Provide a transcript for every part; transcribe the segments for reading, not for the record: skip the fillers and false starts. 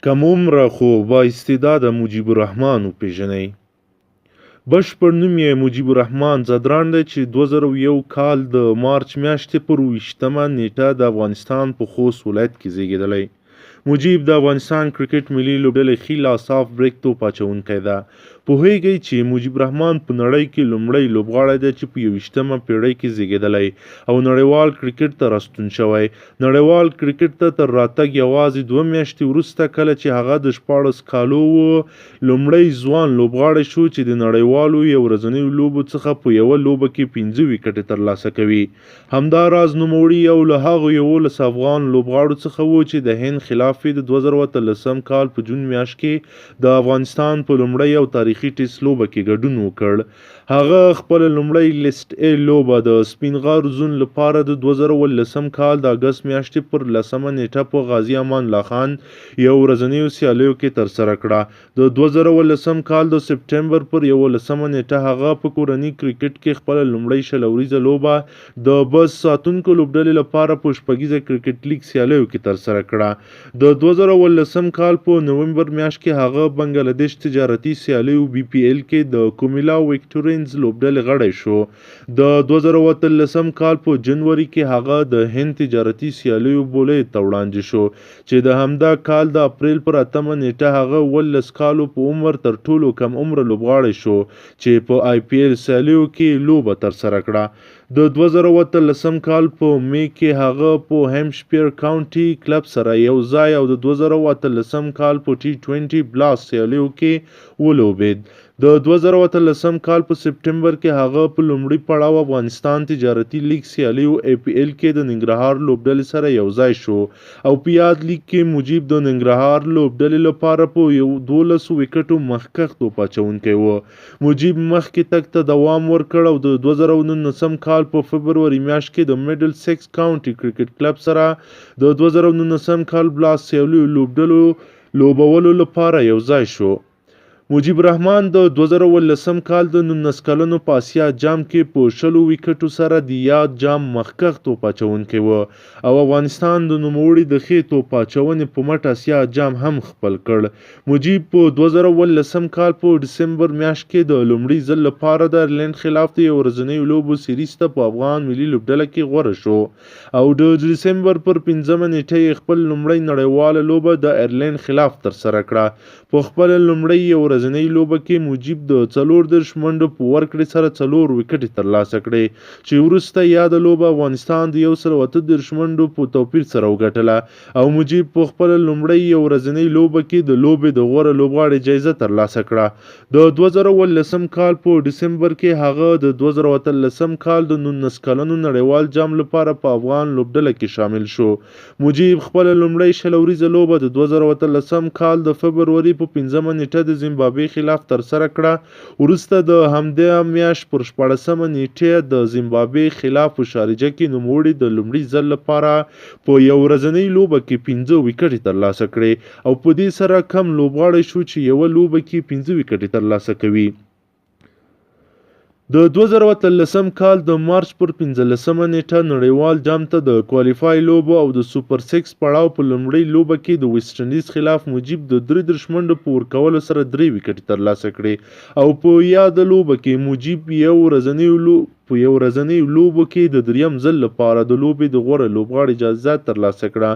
کم عمره خو با استعداده مجیب الرحمن وپېژنئ. بشپړ نوم یې مجیب الرحمن ځدراڼ دی چې 2001 کال د مارچ میاشتې پر 20مه نیټه د افغانستان په خوست ولایت کې زیږېدلی. مجیب د افغانستان کرکټ ملي لوبډلې ښي لاس آف بریک توپ اچوونکی ده. پوهیږئ چې مجیب الرحمن په نړۍ کې لومړی لوبغاړی دی چې په 21مه پېړۍ کې زیږېدلی او نړیوال کرکټ ته راستون شوی. نړیوال کرکټ ته تر راتګ یوازې 2 میاشتې وروسته کله چې هغه د 14 کالو و لومړی ځوان لوبغاړی شو چې د نړیوالو یو ورځنیو لوبو څخه په یوه لوبه کې 5 ویکټې ترلاسه کوي. همداراز نوموړي یو له هغو 11 افغان لوبغاړو څخه و چې د هند خلاف د 2013 کال په جون میاشت کې د افغانستان په لومړی او تاریخي ټیسټ لوبه کې ګډون وکړ. هغه خپل لومړی لیسټ ای لوبه د سپین غر زون لپاره د 2013 کال د اګست میاشتې پر 10مه نیټه په غازي امان الله خان یو ورځنیو سیالیو کې ترسره کړه. د 2013 کال د سپټمبر پر 11مه نیټه هغه په کورني کرکټ کې خپل لومړی شلوریزه لوبه د بس ساتونکو لوبډلې لپاره په شپږیزه کرکټ لیګ سیالیو کې ترسره کړه. د 2013 کال په نومبر میاشت کې هغه بنگلادیش تجارتي سیالیو BPL کې د کومیلا ویکټورینز لوبډلې غړی شو. د 2013 کال په جنوري کې هغه د هند تجارتي سیالیو بولې ته وړاندې شو چې د همدا کال د اپریل پر 8مه نیټه هغه 18 کالو په عمر تر ټولو کم عمره لوبغاړی شو چې په IPL سیالیو کې لوبه ترسره کړه. د 2013 کال په می کې هغه په هیمشپیر کاونټي کلب سره یو ځای او د 2013 کال په T20 بلاس سیالیو کې ولوبېد. د 2013 کال په سپټمبر کې هغه په لومړي پړاو افغانستان تجارتي لیګ سیالیو APL کې د ننګرهار لوبډلې سره یو ځای شو او په یاد لیګ کې مجیب د ننګرهار لوبډلې لپاره په 12 ویکټو مخکښ توپ اچوونکی و. مجیب مخکې تګ ته دوام ورکړ او د 2019 کال په فبروري میاشت کې د میډل سیکس کاونټي کرکټ کلب سره د 2019 کال بلاس سیالیو لوبډلو لوبولو لپاره یو ځای شو. مجیب الرحمن د 2013 کال د 19 کلنو په اسیا جام کې په 20 ویکټو سره د یاد جام مخکښ توپ اچوونکی و او افغانستان د نوموړي د ښې توپ اچونې په مټ اسیا جام هم خپل کړ. مجیب په 2013 کال په ډسمبر میاشت کې د لومړي ځل لپاره د آیرلینډ خلاف د یو ورځنیو لوبو سیریز ته په افغان ملي لوبډله کې غوره شو او د ډسمبر پر 5مه نیټه یې خپل لومړی نړیواله لوبه د آیرلینډ خلاف ترسره کړه. په خپل لومړی یو ورځنۍ لوبه کې مجیب د 14 منډو په ورکړې سره 4 ویکټې ترلاسه کړې چې وروسته یاده لوبه افغانستان د 138 منډو په توپیر سره وګټله او مجیب په خپل لومړی یو ورځنۍ لوبه کې د لوبې د غوره لوبغاړي جایزه ترلاسه کړه. د 2013 کال په ډسمبر کې هغه د 2013 کال د 19 کلنو نړیوال جام لپاره په افغان لوبډله کې شامل شو. مجیب خپل لومړی شلوریزه لوبه د 2013 کال د فبروري په 5مه نیټه د زیمبابوې خلاف ترسره کړه. وروسته د همدې میاشت پر 14مه نیټه د زیمبابوې خلاف په شارجه کې نوموړي د لومړي ځل لپاره په یو ورځنۍ لوبه کې 15 ویکټې ترلاسه کړې او په دې سره کم لوبغاړی شو چې یوه لوبه کې 15 ویکټې ترلاسه کوي. د 2013 کال د مارچ پر 15مه نیټه نړیوال جام ته د کوالیفای لوبو او د سوپر 6 پړاو په لومړۍ لوبه کې د ویسټ انډیز خلاف مجیب د 33 منډو په ورکولو سره 3 ویکټې ترلاسه کړې او په یاده لوبه کې مجیب یو ورځنۍ لوبو کې د 3م ځل لپاره د لوبې د غوره لوبغاړي جایزه ترلاسه کړه.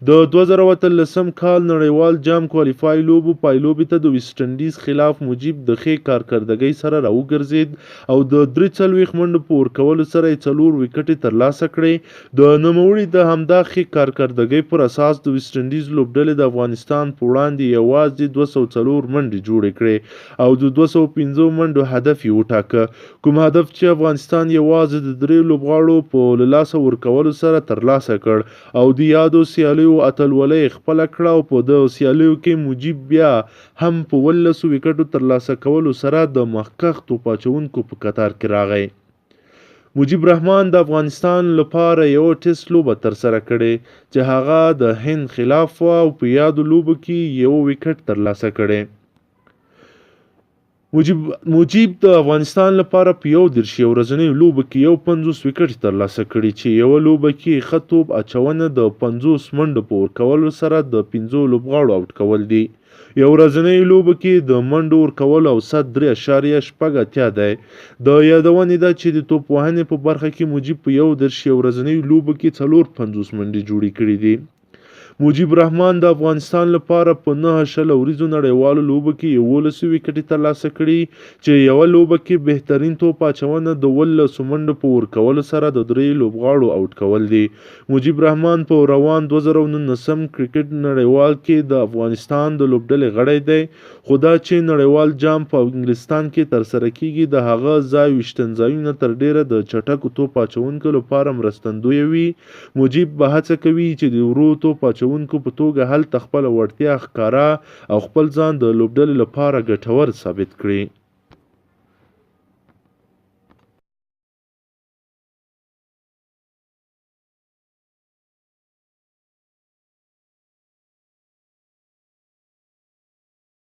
د 2013 کال نړیوال جام کوالیفای لوبو پایلوبې ته د ویسټ انډیز خلاف مجیب د ښې کارکردګۍ سره راوګرځېد او د 43 منډو په ورکولو سره 4 ویکټې ترلاسه کړې. د نوموړي د همدا ښې کارکردګۍ پر اساس د ویسټ انډیز لوبډلې د افغانستان په وړاندې یوازې 204 منډې جوړې کړې او د 215 منډو هدف یې وټاکه، کوم هدف چې افغانستان یوازې د 3 لوبغاړو په له لاسه ورکولو سره ترلاسه کړ او د یادو سیالیو اتلولۍ خپله کړه او په دغو سیالیو کې مجیب بیا هم په 18 ویکټو ترلاسه کولو سره د مخکښ توپ اچوونکو په کتار کې راغی. مجیب الرحمن د افغانستان لپاره یو ټیسټ لوبه ترسره کړې چې هغه د هند خلاف و او په یادو لوبو کې یو ویکټ ترلاسه کړی. مجیب د افغانستان لپاره په 31 ورځنیو لوبو کې 50 وکټ ترلاسه کړي چې یوه لوبه کې ښه توپ اچونه د 50 منډو په ورکولو سره د 5 لوبغاړو آوټ کول دي. یو ورځنیو لوبو کې د منډو ورکولو اوسط 3.8 دی. د یادونې ده چې د توپ وهنې په برخه کې مجیب په 31 ورځنیو لوبو کې 450 منډې جوړې کړي دي. مجیب الرحمن د افغانستان لپاره په 9 وریزو نړیوالو لوبو کې 11 وکټې ترلاسه کړي چې یوه لوبه کې بهترین توپ اچونه د 18 منډو په ورکولو سره د 3 لوبغاړو آوټ کول دي. مجیب الرحمن په روان 2019 کرکټ نړیوال کې د افغانستان د لوبډلې غړی دی، خو دا چې نړیوال جام په انګلستان کې ترسره کیږي د هغه ځای ویشتن ځایونه تر ډیره د چټکو توپ اچونکو لپاره مرستندوی وي. مجیب به هڅه کوي چې د ورو توپ اچونکو په توګه هلته خپله وړتیا ښکاره او خپل ځان د لوبډلې لپاره ګټور ثابت کړي.